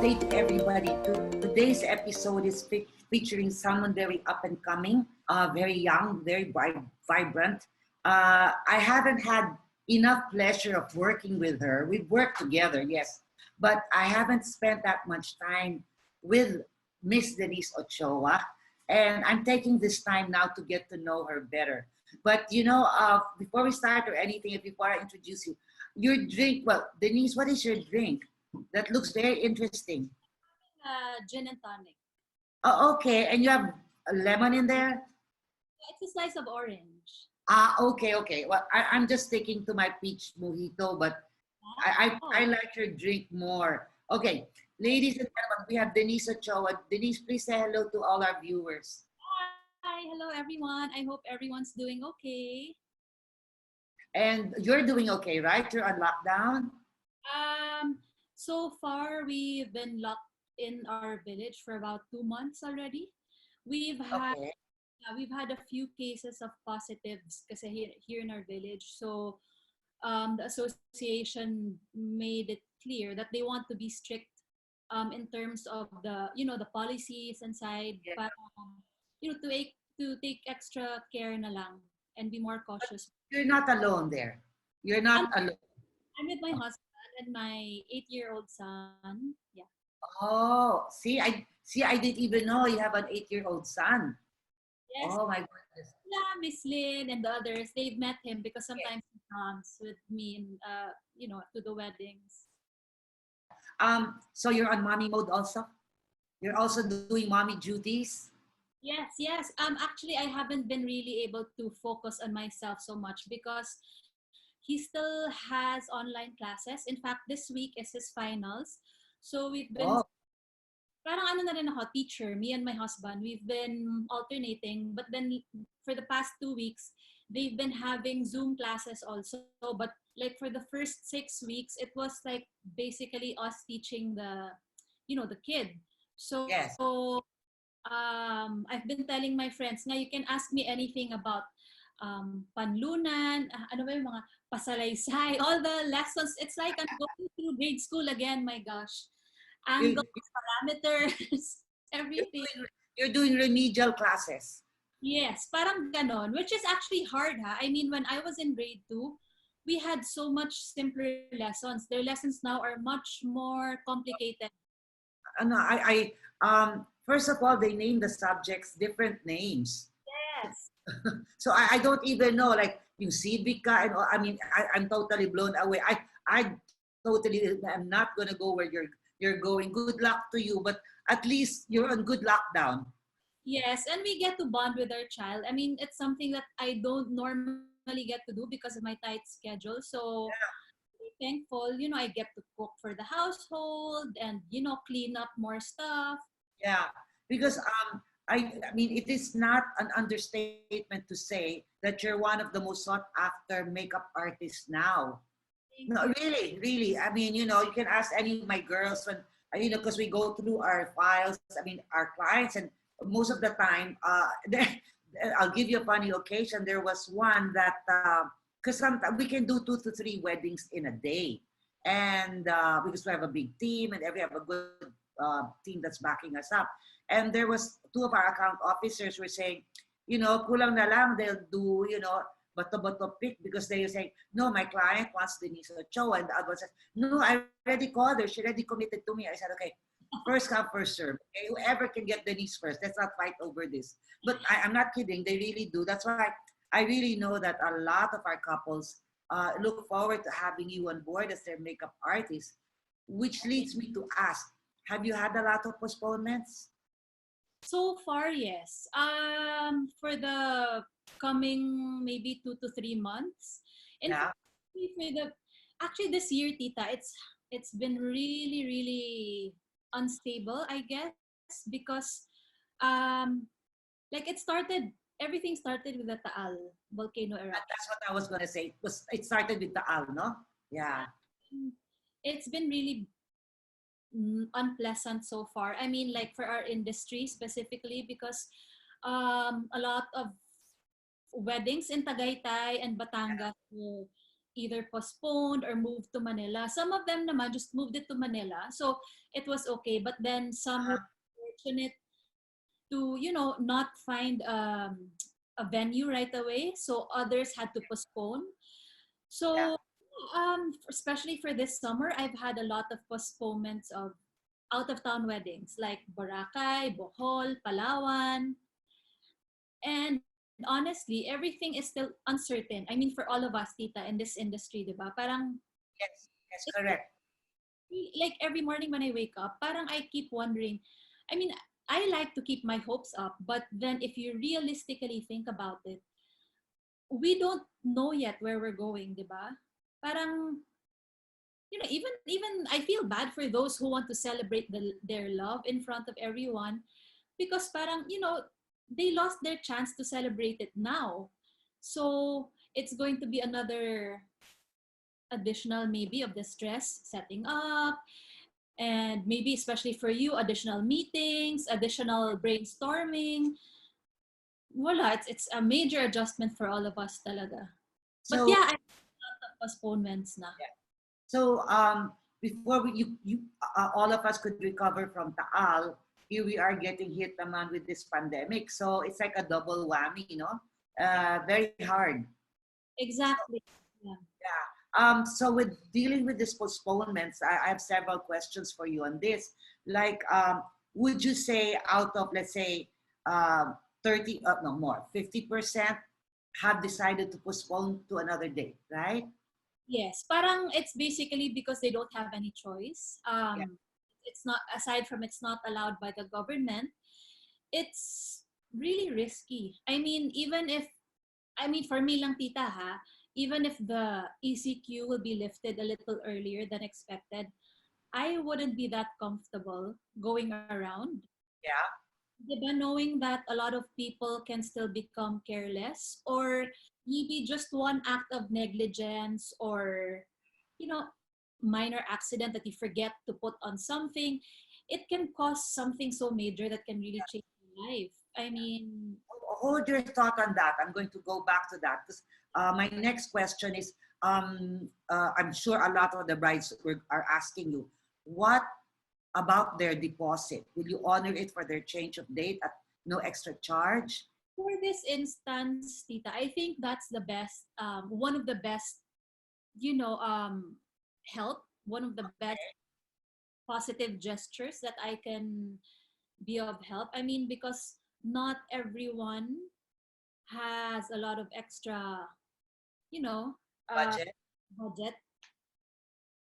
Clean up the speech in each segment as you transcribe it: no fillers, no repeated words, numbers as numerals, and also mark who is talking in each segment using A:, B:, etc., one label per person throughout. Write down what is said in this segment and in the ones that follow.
A: day to everybody. Today's episode is featuring someone very up and coming, very young, very vibrant. I haven't had enough pleasure of working with her. We've worked together, yes, but I haven't spent that much time with Miss Denise Ochoa, and I'm taking this time now to get to know her better. But before we start or anything, before I introduce you, your drink. Well, Denise, what is your drink? That looks very interesting.
B: Gin and tonic.
A: Oh, okay. And you have a lemon in there?
B: It's a slice of orange.
A: Okay, okay. Well, I'm just sticking to my peach mojito, but I like your drink more. Okay, ladies and gentlemen, we have Denise Ochoa. Denise, please say hello to all our viewers.
B: Hi, hello everyone. I hope everyone's doing okay.
A: And you're doing okay, right? You're on lockdown?
B: So far we've been locked in our village for about 2 months already. We've had
A: Okay.
B: we've had a few cases of positives kasi here in our village. So the association made it clear that they want to be strict in terms of the policies inside,
A: Yeah.
B: but to take extra care na lang and be more cautious.
A: You're not alone there. You're
B: I'm,
A: not alone.
B: I'm with my husband and my 8-year-old son. Yeah.
A: Oh, I didn't even know you have an 8-year-old son.
B: Yes.
A: Oh my goodness.
B: Yeah, Miss Lynn and the others, they've met him because sometimes he comes with me and to the weddings.
A: So you're on mommy mode also? You're also doing mommy duties?
B: Yes, yes. Actually, I haven't been really able to focus on myself so much because he still has online classes. In fact, this week is his finals. So we've been
A: Oh,
B: parang ano na rin ako, teacher, me and my husband, we've been alternating. But then for the past 2 weeks, they've been having Zoom classes also. But like for the first 6 weeks, it was like basically us teaching the kid. So
A: yes.
B: I've been telling my friends, now you can ask me anything about panlunan, ano ba yung mga pasalaysay, all the lessons. It's like I'm going through grade school again, my gosh.
A: You,
B: Angles, parameters,
A: you're
B: everything.
A: you're doing remedial classes.
B: Yes, parang ganon, which is actually hard, ha? I mean, when I was in grade 2, we had so much simpler lessons. Their lessons now are much more complicated.
A: No, first of all, they name the subjects different names.
B: Yes.
A: So I don't even know, like, yung civica and all. I mean, I'm totally blown away. I totally am not going to go where you're going. Good luck to you, but at least you're on good lockdown.
B: Yes, and we get to bond with our child. I mean, it's something that I don't normally get to do because of my tight schedule. So I'm thankful, I get to cook for the household and, clean up more stuff.
A: Yeah, because I mean, it is not an understatement to say that you're one of the most sought after makeup artists now.
B: Thank
A: No,
B: you.
A: really, really. I mean, you can ask any of my girls when, because we go through our files, I mean, our clients, and most of the time, I'll give you a funny occasion. There was one that, because sometimes we can do 2 to 3 weddings in a day. And because we have a big team and we have a good team that's backing us up. And there was two of our account officers were saying, kulang na lang, they'll do, bato-bato pick because they were saying, no, my client wants Denise Ochoa. And the other one says, no, I already called her. She already committed to me. I said, okay, first come, first serve. Okay? Whoever can get Denise first, let's not fight over this. But I'm not kidding. They really do. That's why I really know that a lot of our couples look forward to having you on board as their makeup artist, which leads me to ask, have you had a lot of postponements?
B: So far, yes. For the coming maybe 2 to 3 months. In
A: Yeah.
B: fact, actually this year, Tita, it's been really, really unstable, I guess, because um, like everything started with the Taal volcano eruption.
A: That's what I was going to say. It started with the Al, no? Yeah.
B: It's been really unpleasant so far. I mean, like for our industry specifically, because a lot of weddings in Tagaytay and Batangas were either postponed or moved to Manila. Some of them naman just moved it to Manila. So it was okay. But then some were fortunate to, not find a venue right away. So others had to postpone.
A: Yeah.
B: So especially for this summer, I've had a lot of postponements of out of town weddings like Boracay, Bohol, Palawan. And honestly, everything is still uncertain. I mean, for all of us, tita, in this industry, di ba? Parang,
A: Yes. Yes.
B: it's
A: Correct.
B: like every morning when I wake up, parang I keep wondering. I mean, I like to keep my hopes up, but then if you realistically think about it, we don't know yet where we're going, di ba? Parang, even I feel bad for those who want to celebrate their love in front of everyone because parang, they lost their chance to celebrate it now. So it's going to be another additional maybe of the stress setting up, and maybe especially for you, additional meetings, additional brainstorming. Voila, it's a major adjustment for all of us talaga. But
A: So
B: yeah, I have postponements na.
A: So before all of us could recover from Taal, here we are getting hit naman with this pandemic. So it's like a double whammy, very hard.
B: Exactly. Yeah.
A: Yeah. So with dealing with these postponements, I have several questions for you on this. Like, would you say out of, let's say, 30, no more, 50% have decided to postpone to another day, right?
B: Yes, parang it's basically because they don't have any choice.
A: Yeah.
B: It's not, aside from it's not allowed by the government, it's really risky. I mean, for me lang tita ha, even if the ECQ will be lifted a little earlier than expected, I wouldn't be that comfortable going around.
A: Yeah.
B: Diba, knowing that a lot of people can still become careless or maybe just one act of negligence or, you know, minor accident that you forget to put on something, it can cause something so major that can really change your life. I mean,
A: Hold your thought on that. I'm going to go back to that because my next question is I'm sure a lot of the brides are asking you, what about their deposit? Will you honor it for their change of date at no extra charge?
B: for this instance, Tita, I think that's the best, one of the best, you know, help, one of the best positive gestures that I can be of help. I mean, because not everyone has a lot of extra, you know, uh,
A: Budget?
B: budget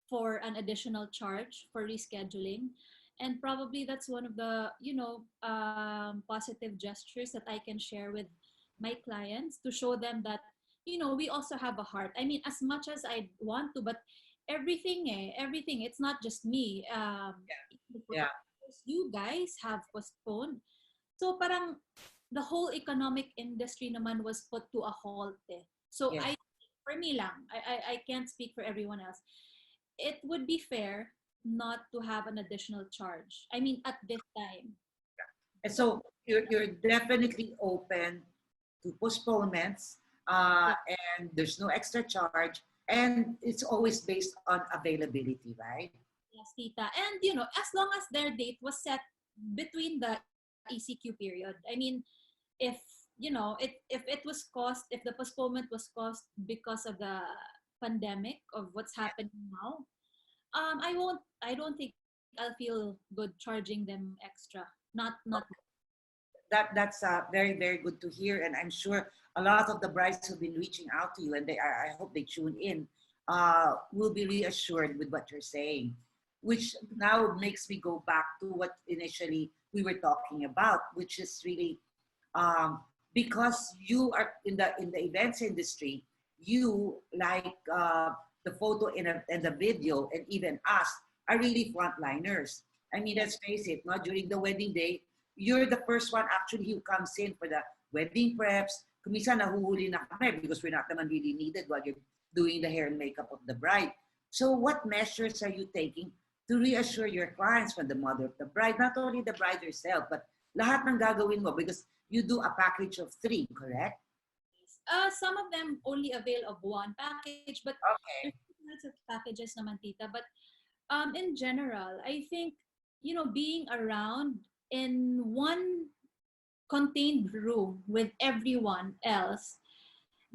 B: for an additional charge for rescheduling. And probably that's one of the, positive gestures that I can share with my clients to show them that, we also have a heart. I mean, as much as I want to, but everything, it's not just me. The
A: Yeah.
B: photographers, you guys have postponed. So parang the whole economic industry naman was put to a halt. Eh. So
A: Yes.
B: for me lang, I can't speak for everyone else. It would be fair not to have an additional charge. I mean, at this time.
A: And
B: So
A: so you're definitely open to postponements
B: yeah,
A: and there's no extra charge and it's always based on availability, right?
B: yes, tita. And as long as their date was set between the ECQ period. I mean, if if the postponement was caused because of the pandemic of what's happening now, I don't think I'll feel good charging them extra. Not
A: That's very very good to hear, and I'm sure a lot of the brides who've been reaching out to you, and I hope they tune in, will be reassured with what you're saying, which now makes me go back to what initially we were talking about, which is really um, because you are in the events industry, you like the photo and the video, and even us are really frontliners. I mean, let's face it, not during the wedding day, you're the first one actually who comes in for the wedding preps. Kumisa nahuhuli na kami because we're not naman really needed while you're doing the hair and makeup of the bride. So what measures are you taking to reassure your clients from the mother of the bride, not only the bride herself, but lahat ng gagawin mo because you do a package of three, correct?
B: Some of them only avail of one package, but
A: Okay.
B: there's lots of packages naman, tita. But in general, I think, being around in one contained room with everyone else,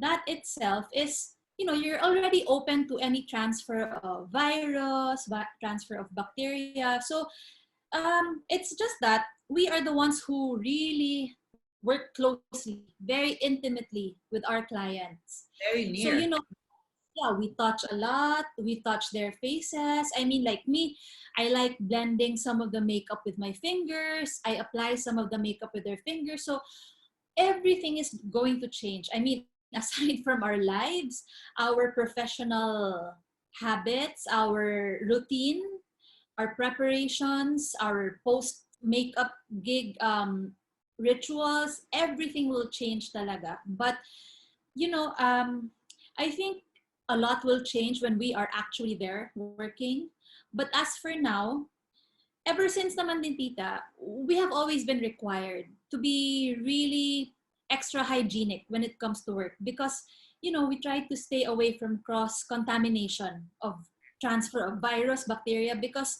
B: that itself is, you're already open to any transfer of virus, transfer of bacteria. So it's just that we are the ones who really work closely, very intimately with our clients.
A: Very
B: So,
A: near.
B: yeah, we touch a lot. We touch their faces. I mean, like me, I like blending some of the makeup with my fingers. I apply some of the makeup with their fingers. So everything is going to change. I mean, aside from our lives, our professional habits, our routine, our preparations, our post makeup gig rituals, everything will change talaga. But I think a lot will change when we are actually there working. But as for now, ever since naman din tita, we have always been required to be really extra hygienic when it comes to work because, we try to stay away from cross contamination of transfer of virus, bacteria because,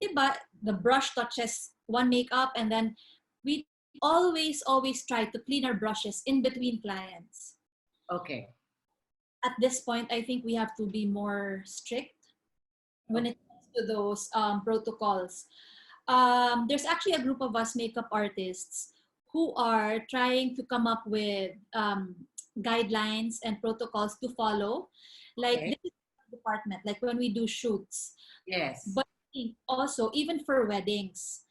B: diba, the brush touches one makeup and then we always try to clean our brushes in between clients.
A: Okay.
B: At this point, I think we have to be more strict when it comes to those protocols. There's actually a group of us makeup artists who are trying to come up with guidelines and protocols to follow. Like
A: Okay.
B: this is our department, like when we do shoots.
A: Yes.
B: But also, even for weddings.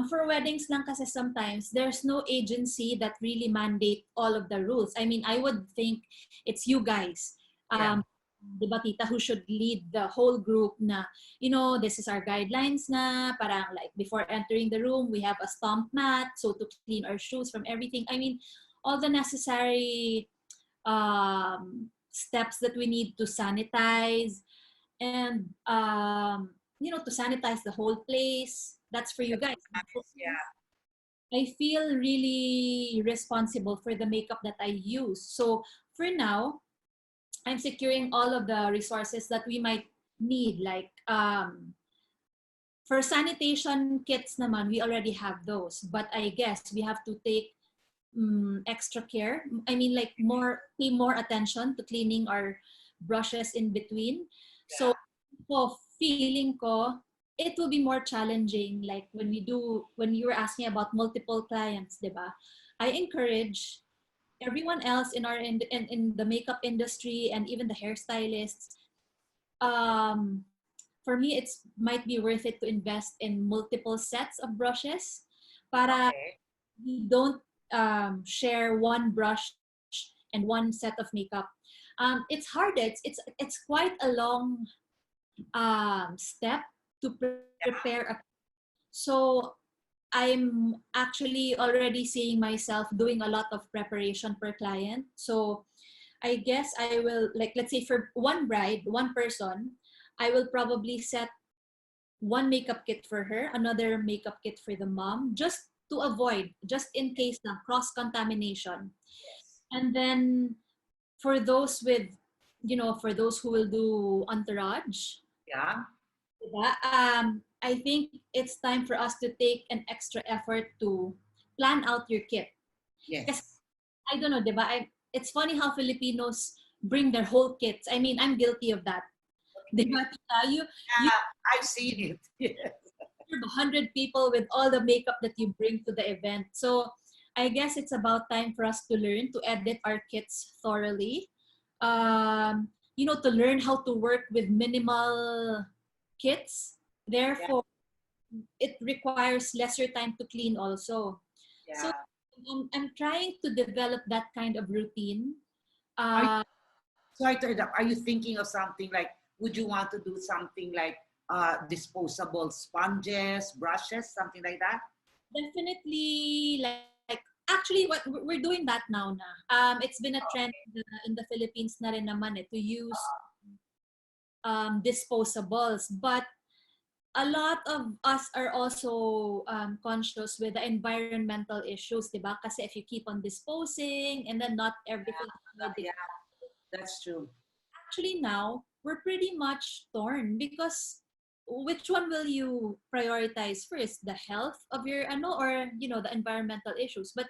B: For weddings lang kasi sometimes, there's no agency that really mandate all of the rules. I mean, I would think it's you guys.
A: Yeah.
B: Diba, tita, who should lead the whole group na, this is our guidelines na, parang like before entering the room, we have a stomp mat, so to clean our shoes from everything. I mean, all the necessary steps that we need to sanitize and, to sanitize the whole place. That's for you guys.
A: Yeah.
B: I feel really responsible for the makeup that I use. So for now, I'm securing all of the resources that we might need. Like for sanitation kits naman, we already have those. But I guess we have to take extra care. I mean, like pay more attention to cleaning our brushes in between. So, feeling ko, it will be more challenging. Like when you were asking about multiple clients, diba? I encourage everyone else in the makeup industry and even the hairstylists, um, for me, it's might be worth it to invest in multiple sets of brushes para
A: Okay.
B: we don't share one brush and one set of makeup. It's hard. It's quite a long step to prepare a. So I'm actually already seeing myself doing a lot of preparation per client. So I guess I will, like, let's say for one bride, one person, I will probably set one makeup kit for her, another makeup kit for the mom, just to avoid, just in case ng cross contamination.
A: Yes.
B: And then for those for those who will do entourage,
A: Yeah.
B: diba? I think it's time for us to take an extra effort to plan out your kit. Because
A: Yes.
B: I don't know, diba? It's funny how Filipinos bring their whole kits. I mean, I'm guilty of that. Diba, tita? You
A: Yeah. I've seen it. Yes.
B: serve 100 people with all the makeup that you bring to the event. So I guess it's about time for us to learn to edit our kits thoroughly. To learn how to work with minimal kits.
A: Yeah.
B: Therefore, it requires lesser time to clean also. So
A: Yeah.
B: I'm trying to develop that kind of routine.
A: Are you,
B: Uh,
A: sorry to interrupt. Are you thinking of something like, would you want to do something like disposable sponges, brushes, something like that?
B: Definitely, like actually, what we're doing that now na. It's been a trend in the Philippines na rin naman to use disposables, but a lot of us are also conscious with the environmental issues, diba? Kasi if you keep on disposing and then not everything is
A: Yeah,
B: ready.
A: that's true.
B: Actually now, we're pretty much torn because which one will you prioritize first? The health of your ano or the environmental issues? But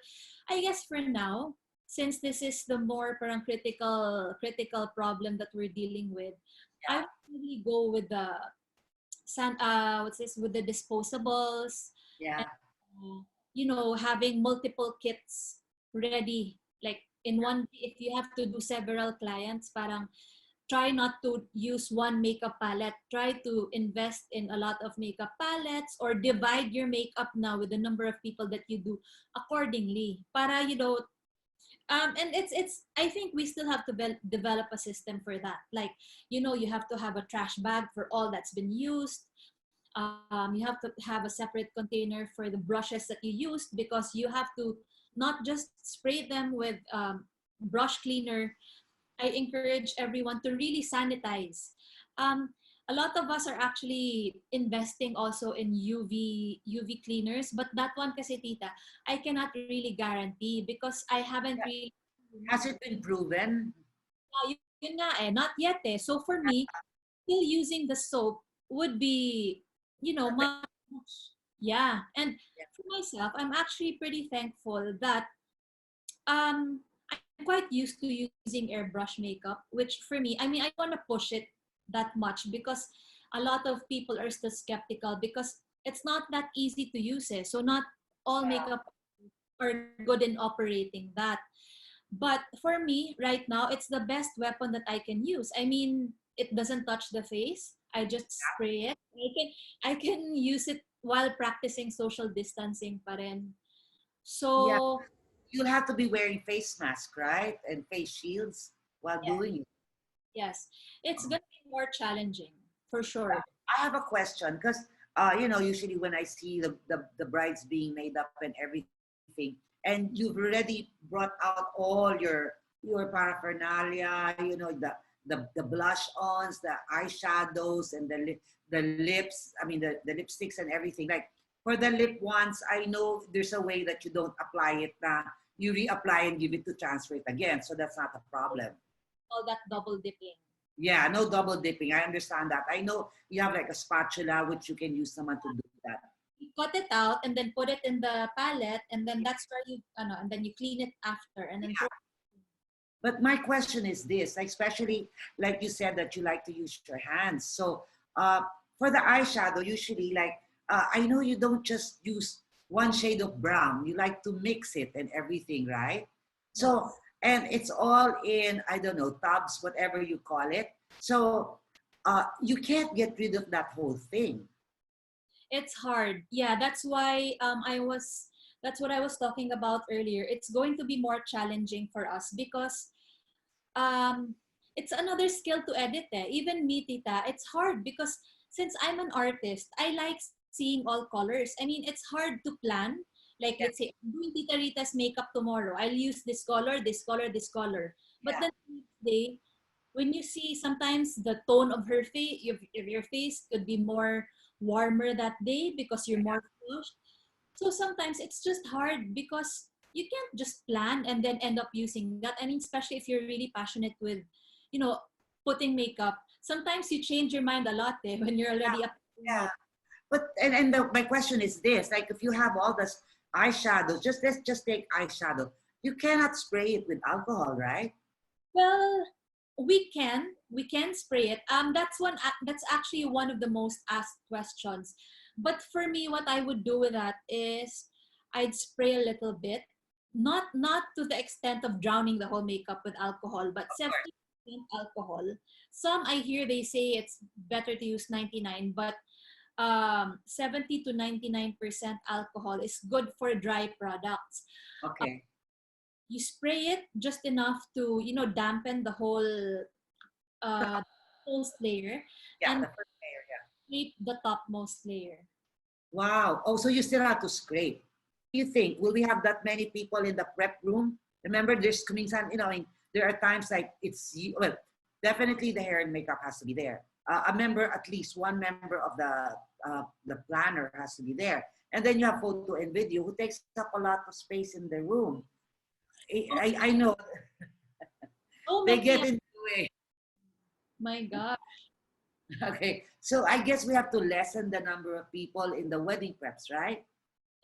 B: I guess for now, since this is the more parang critical problem that we're dealing with, I
A: Yeah,
B: would really go with the what's this with the disposables
A: yeah,
B: and having multiple kits ready like in one day. If you have to do several clients, parang try not to use one makeup palette. Try to invest in a lot of makeup palettes or divide your makeup now with the number of people that you do accordingly. Para and it's I think we still have to develop a system for that. Like, you have to have a trash bag for all that's been used. You have to have a separate container for the brushes that you used because you have to not just spray them with brush cleaner. I encourage everyone to really sanitize. Um, a lot of us are actually investing also in UV cleaners, but that one kasi tita, I cannot really guarantee because I haven't
A: yeah.
B: really.
A: Has it been proven?
B: Yun nga not yet eh. So for me, still using the soap would be, much, yeah. And
A: Yeah,
B: for myself, I'm actually pretty thankful that I'm quite used to using airbrush makeup, which for me, I mean, I want to push it that much because a lot of people are still skeptical because it's not that easy to use it. So not all makeup are good in operating that. But for me, right now, it's the best weapon that I can use. I mean, it doesn't touch the face. I just spray it. I can use it while practicing social distancing pa rin.
A: yeah.
B: So,
A: You'll have to be wearing face mask, right? And face shields while
B: yeah,
A: doing it.
B: yes. It's
A: Um,
B: gonna be more challenging for sure.
A: I have a question because usually when I see the brides being made up and everything, and you've already brought out all your paraphernalia, the blush ons, the eyeshadows, and the lips. I mean the lipsticks and everything. Like for the lip ones, I know there's a way that you don't apply it. You reapply and give it to transfer it again, so that's not a problem.
B: All that double dipping.
A: Yeah, no double dipping. I understand that. I know you have like a spatula which you can use someone to do that.
B: You cut it out and then put it in the palette, and then that's where and then you clean it after, and then throw.
A: But my question is this, like, especially like you said that you like to use your hands. So for the eyeshadow, usually like I know you don't just use one shade of brown. You like to mix it and everything, right? So
B: Yes.
A: and it's all in, I don't know, tubs, whatever you call it. So you can't get rid of that whole thing.
B: It's hard. Yeah, that's what I was talking about earlier. It's going to be more challenging for us because um it's another skill to edit eh. Even me, tita, it's hard because since I'm an artist, I like seeing all colors. I mean, it's hard to plan. Like
A: Yeah,
B: let's say I'm doing Tita Rita's makeup tomorrow. I'll use this color, this color, this color. But
A: yeah,
B: then the next day, when you see sometimes the tone of her face, your face could be more warmer that day because you're more flushed. So sometimes it's just hard because you can't just plan and then end up using that. I mean, especially if you're really passionate with, you know, putting makeup. Sometimes you change your mind a lot when you're already up.
A: yeah. But my question is this: like, if you have all this eyeshadow, let's just take eyeshadow. You cannot spray it with alcohol, right?
B: Well, we can spray it. That's actually one of the most asked questions. But for me, what I would do with that is I'd spray a little bit, not to the extent of drowning the whole makeup with alcohol, but 70% alcohol. Some I hear they say it's better to use 99, but 70 to 99% alcohol is good for dry products.
A: Okay.
B: You spray it just enough to dampen the uh whole layer
A: Yeah,
B: and
A: the first layer. Yeah.
B: scrape the topmost layer.
A: Wow. Oh, so you still have to scrape. You think will we have that many people in the prep room? Remember, there's coming some. I mean, there are times like well, definitely the hair and makeup has to be there. a member, at least one member of the planner has to be there. And then you have photo and video who takes up a lot of space in the room. I know
B: Oh
A: they
B: my,
A: get in the way.
B: my God.
A: Okay, so I guess we have to lessen the number of people in the wedding preps, right?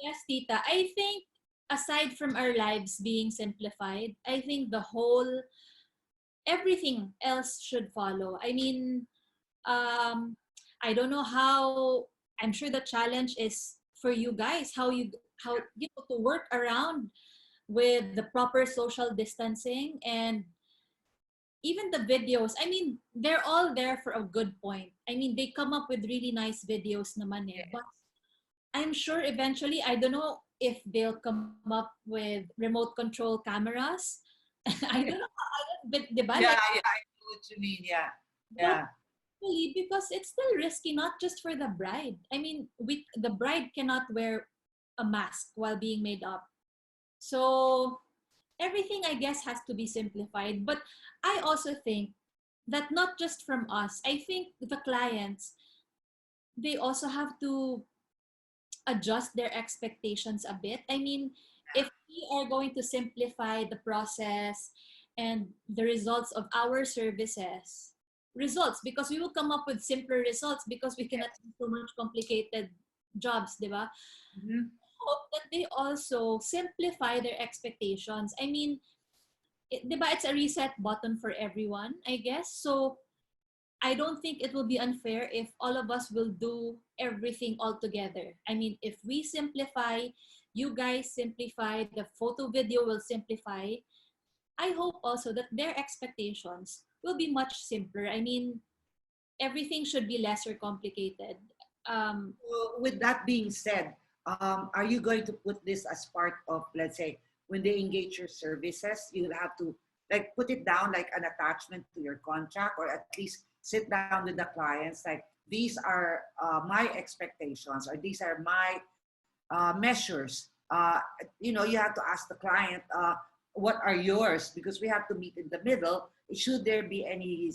B: Yes, Tita. I think aside from our lives being simplified, I think the whole everything else should follow. I mean, um, I don't know how. I'm sure the challenge is for you guys how you know to work around with the proper social distancing and even the videos. I mean, they're all there for a good point. I mean, they come up with really nice videos naman eh. But I'm sure eventually, I don't know if they'll come up with remote control cameras. I don't know. But, diba?
A: Yeah,
B: Like,
A: yeah, I know what you mean. Yeah,
B: but
A: yeah,
B: really, because it's still risky, not just for the bride. I mean, the bride cannot wear a mask while being made up. So everything, I guess, has to be simplified. But I also think that not just from us, I think the clients, they also have to adjust their expectations a bit. I mean, if we are going to simplify the process and the results of our services, results, because we will come up with simpler results because we cannot do so much complicated jobs, di ba?
A: Mhm.
B: Hope that they also simplify their expectations. I mean, di ba, it's a reset button for everyone, I guess. So I don't think it will be unfair if all of us will do everything all together. I mean, if we simplify, you guys simplify, the photo video will simplify. I hope also that their expectations will be much simpler. I mean, everything should be lesser complicated. Um,
A: So with that being said, are you going to put this as part of, let's say, when they engage your services, you'll have to like put it down like an attachment to your contract, or at least sit down with the clients like these are my expectations, or these are my measures. You have to ask the client, what are yours? Because we have to meet in the middle. Should there be any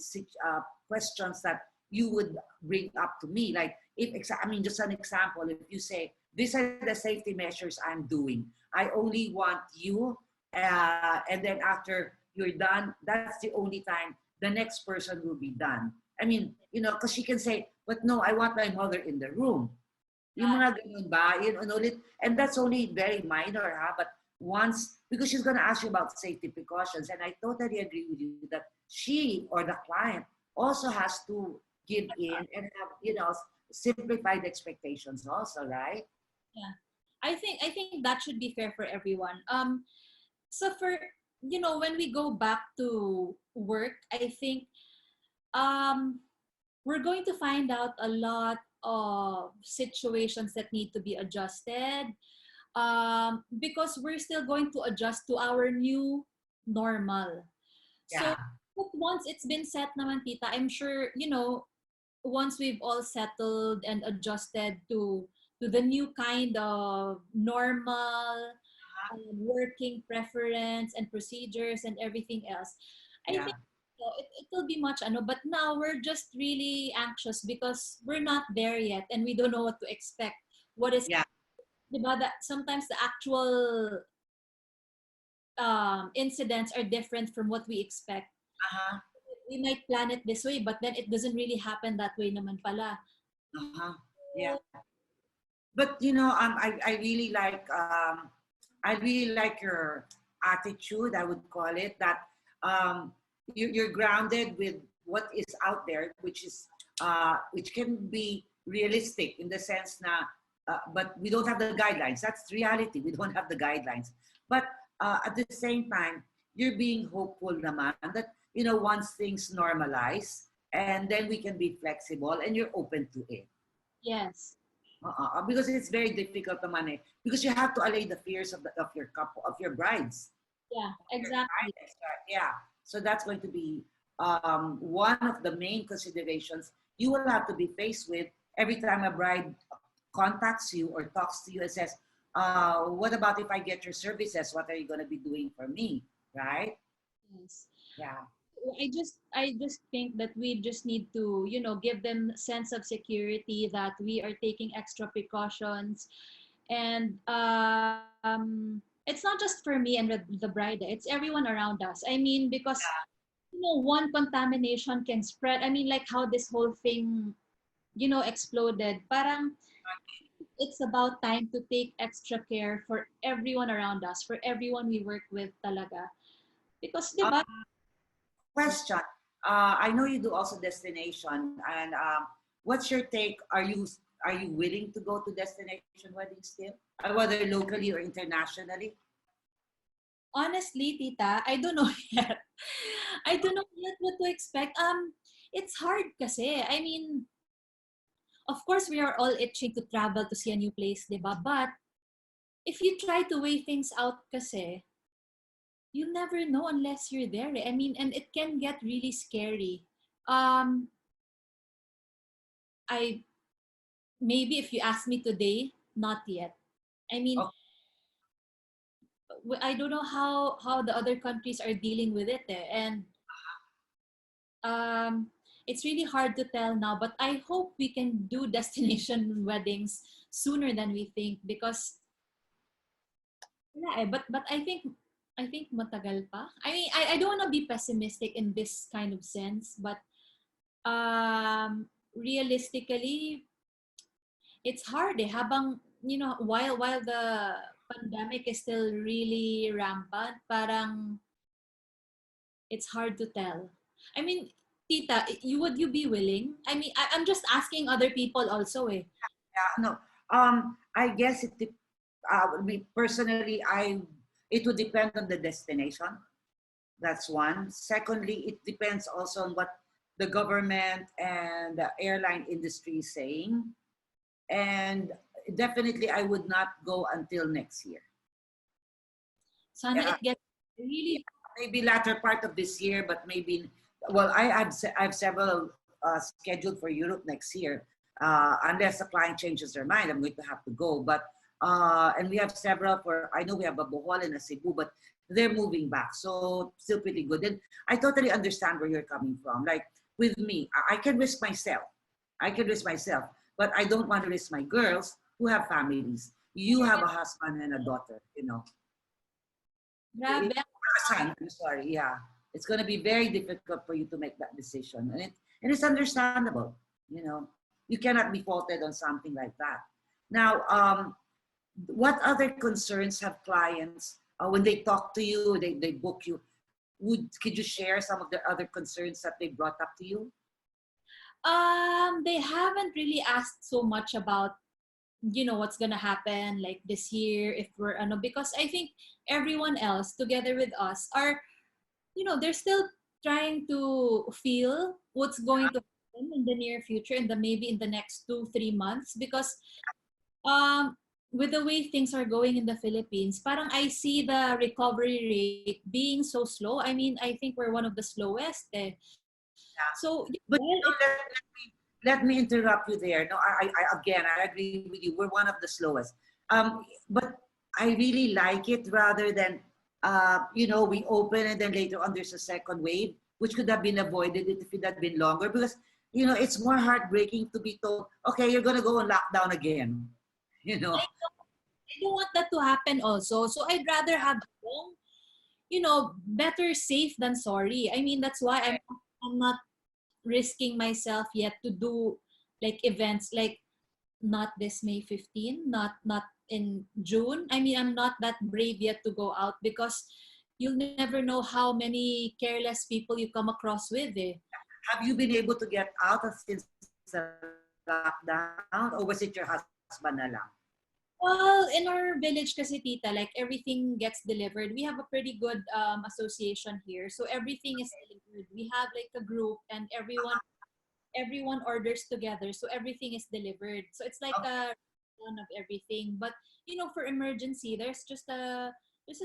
A: questions that you would bring up to me? Like, I mean, just an example, if you say, these are the safety measures I'm doing. I only want you. And then after you're done, that's the only time the next person will be done. I mean, because she can say, but no, I want my mother in the room. Yung mga ganun ba, ulit. And that's only very minor, ha? But once, because she's going to ask you about safety precautions, and I totally agree with you that she or the client also has to give in and have, simplified expectations also, right?
B: yeah, I think that should be fair for everyone. So for when we go back to work, I think um we're going to find out a lot of situations that need to be adjusted because we're still going to adjust to our new normal. So
A: Yeah,
B: but once it's been set naman, tita, I'm sure, once we've all settled and adjusted to the new kind of normal working preference and procedures and everything else, I
A: yeah,
B: think it will be much ano. But now we're just really anxious because we're not there yet and we don't know what to expect. What is,
A: yeah.
B: diba, that sometimes the actual incidents are different from what we expect.
A: Uh-huh,
B: We might plan it this way, but then it doesn't really happen that way naman pala.
A: uh-huh. Yeah. But I really like your attitude. I would call it that you're grounded with what is out there, which can be realistic in the sense na, but we don't have the guidelines. That's reality. We don't have the guidelines. But at the same time, you're being hopeful naman that once things normalize, and then we can be flexible, and you're open to it.
B: Yes.
A: Because it's very difficult naman eh. Because you have to allay the fears of your couple, of your brides.
B: Yeah,
A: Your
B: exactly.
A: brides, right? Yeah. So that's going to be one of the main considerations you will have to be faced with every time a bride contacts you or talks to you and says, what about if I get your services? What are you going to be doing for me? Right?
B: Yes.
A: Yeah.
B: I just think that we just need to, give them sense of security that we are taking extra precautions. And it's not just for me and the bride, it's everyone around us. I mean, because one contamination can spread. I mean, like how this whole thing, exploded. Parang it's about time to take extra care for everyone around us, for everyone we work with talaga. Because, di
A: Uh,
B: ba?
A: Question. I know you do also destination, and what's your take? Are you willing to go to destination weddings still, whether locally or internationally?
B: Honestly, tita, I don't know yet. I don't know yet what to expect. It's hard kasi. I mean, of course, we are all itching to travel to see a new place, di ba? But if you try to weigh things out kasi, you never know unless you're there. I mean, and it can get really scary. Um, I maybe if you ask me today, not yet. I mean,
A: Oh,
B: I don't know how the other countries are dealing with it, and um, it's really hard to tell now. But I hope we can do destination weddings sooner than we think because yeah, but I think matagal pa. I mean, I don't want to be pessimistic in this kind of sense, but realistically, it's hard habang while the pandemic is still really rampant, parang it's hard to tell. I mean, tita, would you be willing? I mean, I'm just asking other people also
A: yeah, no. I guess me personally, it would depend on the destination. That's one. Secondly, it depends also on what the government and the airline industry is saying. And definitely, I would not go until next year.
B: Sana
A: Yeah,
B: it gets really
A: maybe latter part of this year, but maybe. Well, I have several scheduled for Europe next year. Unless the client changes their mind, I'm going to have to go. But and we have several for. I know we have a Bohol and a Cebu, but they're moving back, so still pretty good. And I totally understand where you're coming from. Like with me, I can risk myself. I can risk myself, but I don't want to risk my girls who have families. You have a husband and a daughter, you know.
B: grabe.
A: Son, I'm sorry, yeah. It's going to be very difficult for you to make that decision. And it's understandable, you know. You cannot be faulted on something like that. Now, what other concerns have clients when they talk to you, they book you? Could you share some of the other concerns that they brought up to you?
B: They haven't really asked so much about what's gonna happen like this year if we're because I think everyone else together with us are they're still trying to feel what's going to happen in the near future in the maybe in the next 2-3 months because um with the way things are going in the Philippines, parang I see the recovery rate being so slow. I mean, I think we're one of the slowest. So
A: But
B: well,
A: let me interrupt you there. No, again, I agree with you. We're one of the slowest. But I really like it rather than, we open and then later on there's a second wave, which could have been avoided if it had been longer because, it's more heartbreaking to be told, okay, you're going to go on lockdown again, you know.
B: I don't want that to happen also. So I'd rather have long, better safe than sorry. I mean, that's why I'm not risking myself yet to do like events like not this May 15, not in June. I mean, I'm not that brave yet to go out because you'll never know how many careless people you come across with.
A: Have you been able to get out since the lockdown or was it your husband na lang?
B: Well, in our village kasi tita, like everything gets delivered. We have a pretty good association here. So everything is delivered. We have like a group and everyone orders together. So everything is delivered. So it's like
A: Okay.
B: a one of everything. But for emergency, there's a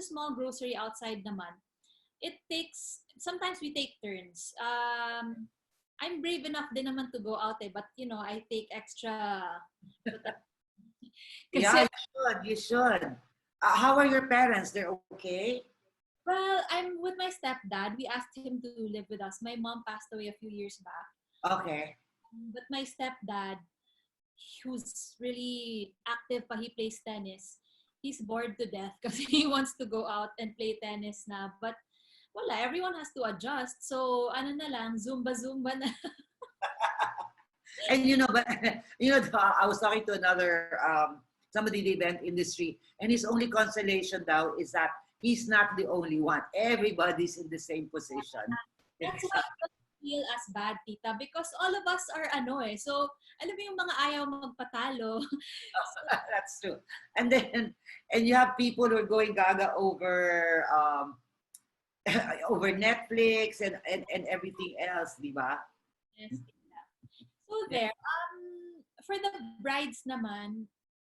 B: small grocery outside naman. It takes sometimes we take turns. I'm brave enough din naman to go out but I take extra
A: Yeah,
B: kasi
A: you should. You should. How are your parents? They're okay?
B: Well, I'm with my stepdad. We asked him to live with us. My mom passed away a few years back.
A: Okay.
B: But my stepdad, who's really active pa, he plays tennis. He's bored to death because he wants to go out and play tennis na. But wala, everyone has to adjust. So, ano na lang, Zumba na.
A: And but I was talking to another somebody in the event industry, and his only consolation now is that he's not the only one. Everybody's in the same position.
B: That's why I don't feel as bad, tita, because all of us are ano eh. So, alam mo yung mga ayaw magpatalo.
A: That's true. And then you have people who are going gaga over over Netflix and everything else, di ba?
B: Yes, tita. So there, for the brides naman,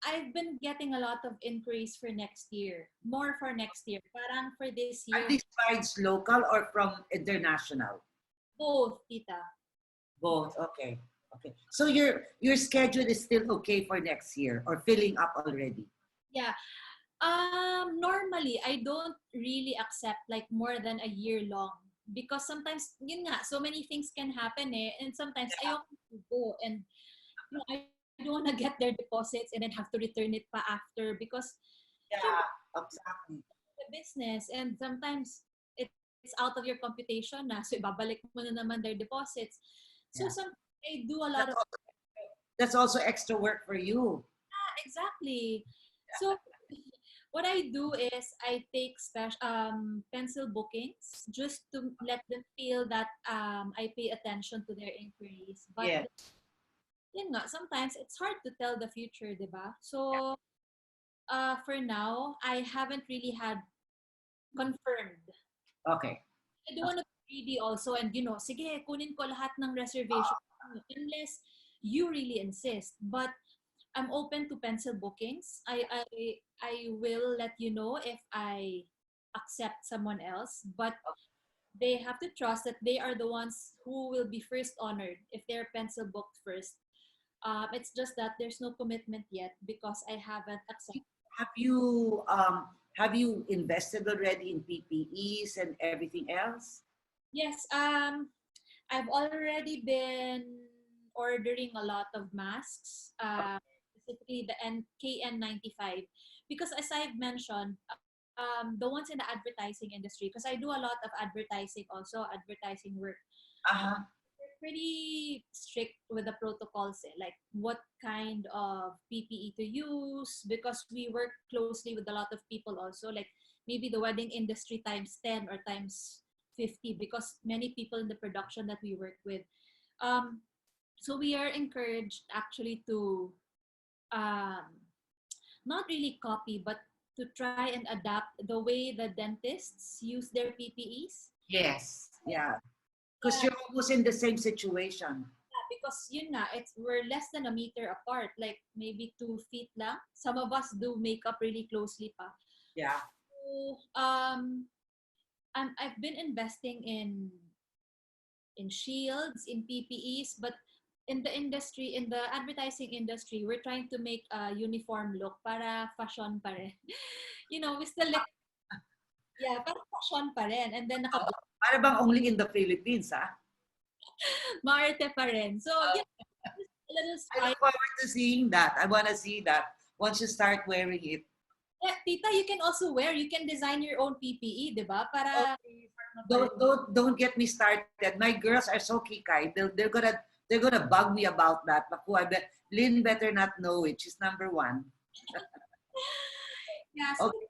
B: I've been getting a lot of inquiries for next year. More for next year. Parang for this
A: Are
B: year,
A: these brides local or from international?
B: both, tita.
A: Both. Okay. Okay. So your schedule is still okay for next year or filling up already?
B: Yeah. Normally, I don't really accept like more than a year long because sometimes, yun nga, so many things can happen eh. And sometimes ayoko to go and I don't want to get their deposits and then have to return it pa after because syempre,
A: Yeah, exactly.
B: the business and sometimes it's out of your computation na. So, ibabalik mo na naman their deposits. So,
A: Yeah.
B: sometimes I do a lot
A: That's
B: of
A: also, that's also extra work for you.
B: exactly. So what I do is I take special pencil bookings just to let them feel that I pay attention to their inquiries. But
A: Yeah.
B: yun nga, sometimes it's hard to tell the future, di ba? So for now, I haven't really had confirmed.
A: Okay.
B: I don't want to be greedy also and sige, kunin ko lahat ng reservation unless you really insist. But I'm open to pencil bookings. I will let you know if I accept someone else, but they have to trust that they are the ones who will be first honored if they're pencil booked first. It's just that there's no commitment yet because I haven't accepted.
A: Have you invested already in PPEs and everything else?
B: Yes, I've already been ordering a lot of masks, specifically the KN95, because as I've mentioned, the ones in the advertising industry, because I do a lot of advertising also, advertising work.
A: Uh-huh.
B: We're pretty strict with the protocols, like what kind of PPE to use, because we work closely with a lot of people also, like maybe the wedding industry times 10 or times 50, because many people in the production that we work with. Um, so we are encouraged actually to um, not really copy, but to try and adapt the way the dentists use their PPEs.
A: Yes. Yeah. Because
B: Yeah,
A: you're almost in the same situation.
B: because yun nga, we're less than a meter apart, like maybe 2 feet lang. Some of us do makeup really closely pa.
A: Yeah.
B: So, I've been investing in shields, in PPEs, but in the industry, in the advertising industry, we're trying to make a uniform look para fashion pa rin. We still like, yeah, para fashion pa rin. And then
A: Para bang only in the Philippines, ah?
B: maarte pa rin. So, a little
A: I
B: spice.
A: look forward to seeing that. I want to see that once you start wearing it.
B: Yeah, tita, you can also wear, you can design your own PPE, di ba? Para,
A: Don't get me started. My girls are so kikay. They're gonna bug me about that. Naku, I bet Lynn better not know it. She's number one.
B: yeah, so,
A: Okay.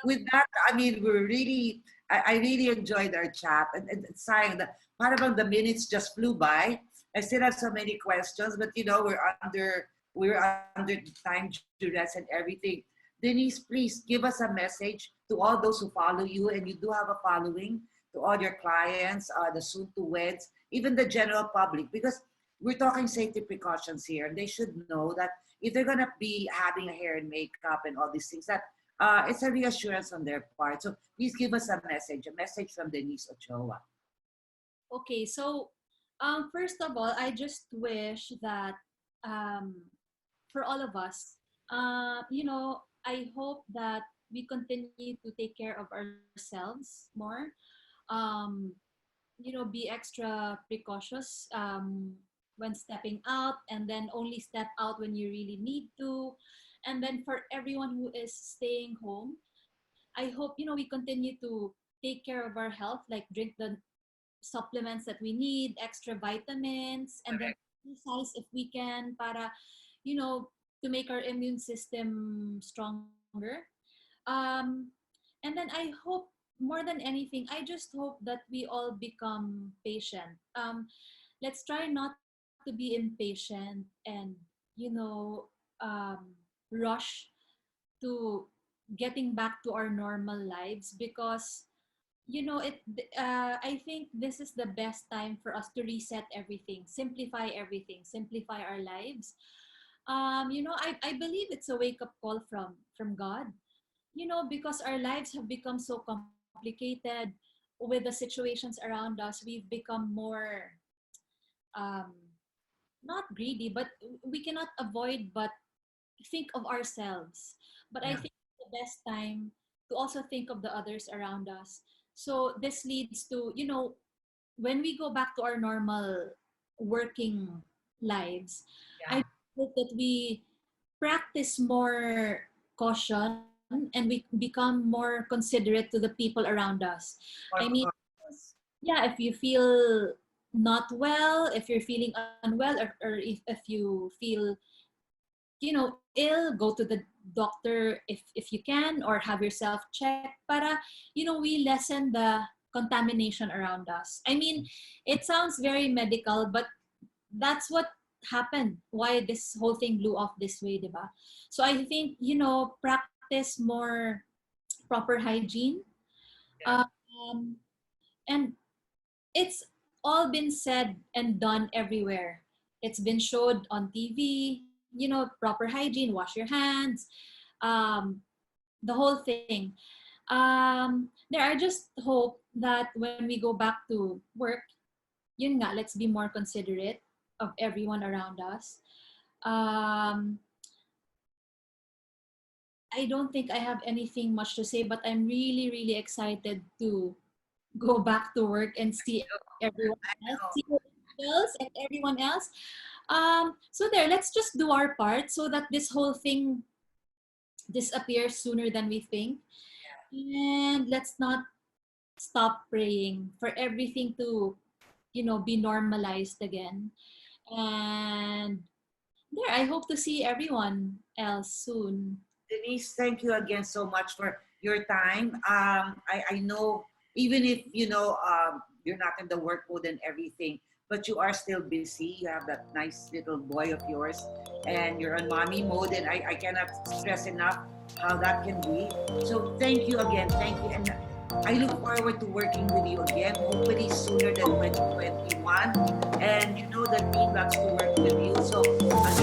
A: With that, I mean, I really enjoyed our chat. And sayang that parang the minutes just flew by. I still have so many questions, but we're under time duress and everything. Denise, please give us a message to all those who follow you, and you do have a following, to all your clients, the soon to weds, even the general public, because we're talking safety precautions here, and they should know that if they're gonna be having a hair and makeup and all these things, that it's a reassurance on their part. So please give us a message from Denise Ochoa.
B: okay, so, first of all, I just wish that for all of us, I hope that we continue to take care of ourselves more. Um, be extra precautious when stepping out, and then only step out when you really need to. And then for everyone who is staying home, I hope we continue to take care of our health, like drink the supplements that we need, extra vitamins, and then
A: Correct.
B: exercise if we can, para you know to make our immune system stronger. um, and then I hope, more than anything, I just hope that we all become patient. Let's try not to be impatient and you know um, rush to getting back to our normal lives, because I think this is the best time for us to reset everything, simplify our lives. I believe it's a wake up call from God, because our lives have become so complicated with the situations around us. We've become more um, not greedy, but we cannot avoid but think of ourselves. But I
A: Yeah.
B: think it's the best time to also think of the others around us. So this leads to, when we go back to our normal working lives,
A: Yeah.
B: I hope that we practice more caution, and we become more considerate to the people around us. I
A: Of
B: mean,
A: course.
B: yeah, if you feel not well, if you're feeling unwell, or if you feel ill, go to the doctor if you can, or have yourself checked, para we lessen the contamination around us. I mean, it sounds very medical, but that's what happened, why this whole thing blew off this way, diba? So I think practice more proper hygiene.
A: Yeah.
B: um, and it's all been said and done everywhere. It's been showed on TV, proper hygiene, wash your hands, um, the whole thing. There, I just hope that when we go back to work, yun nga, let's be more considerate of everyone around us. Um, I don't think I have anything much to say, but I'm really, really excited to go back to work and see everyone else, see
A: No.
B: everyone else and everyone else. So there, let's just do our part so that this whole thing disappears sooner than we think. And let's not stop praying for everything to, be normalized again. And there, I hope to see everyone else soon.
A: Denise, thank you again so much for your time. I know even if you're not in the work mode and everything, but you are still busy. You have that nice little boy of yours, and you're on mommy mode, and I cannot stress enough how that can be. So thank you again, thank you, and I look forward to working with you again, hopefully sooner than 2021. And you know the team loves to work with you. So again,